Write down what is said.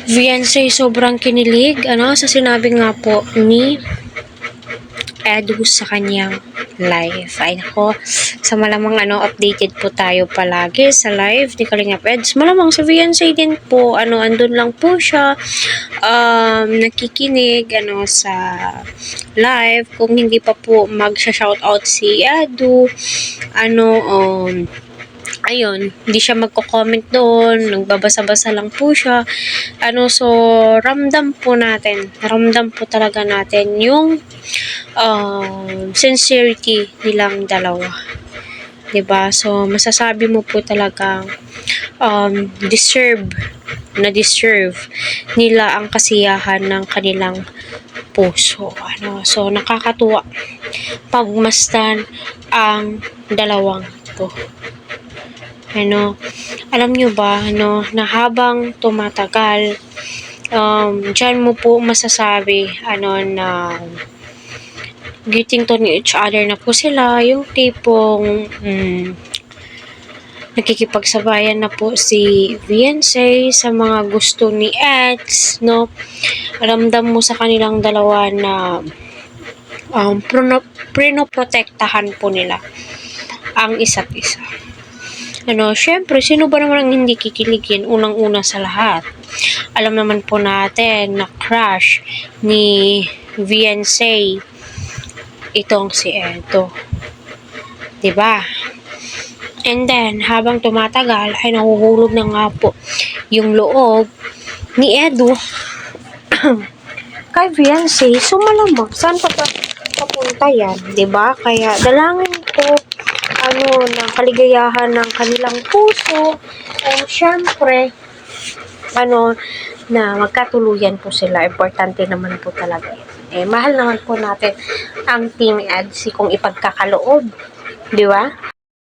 Fiancé sobrang kinilig sa sinabi nga po ni Edu sa kanyang live. Ay nako, sa malamang updated po tayo palagi sa live ni Kalingap Eds. Malamang sa Fiancé din po, andun lang po siya, nakikinig, sa live. Kung hindi pa po magsha-shoutout si Edu, ayun, hindi siya magko-comment doon, nagbabasa-basa lang po siya. So, ramdam po talaga natin yung sincerity nilang dalawa. 'Di ba? So, masasabi mo po talagang deserve nila ang kasiyahan ng kanilang puso. So, nakakatuwa pagmasdan ang dalawang to. Alam nyo ba, na habang tumatagal, dyan mo po masasabi, na getting to know each other na po sila, yung tipong, nakikipagsabayan na po si Fiancé sa mga gusto ni X, Ramdam mo sa kanilang dalawa na, prinoprotektahan po nila ang isa't isa. Syempre, sino ba naman ang hindi kikiligin? Unang-una sa lahat, alam naman po natin na crush ni Fiancé itong si Edo. 'Di ba? And then, habang tumatagal, ay nahuhulog na nga po yung loob ni Edo kay Fiancé. So, malamang, saan papunta yan? 'Di ba? Kaya, dalangin ko ng kaligayahan ng kanilang puso, syempre, na magkatuluyan po sila. Importante naman po talaga yan. Mahal naman po natin ang Team Edsy kung ipagkakaloob. Di ba?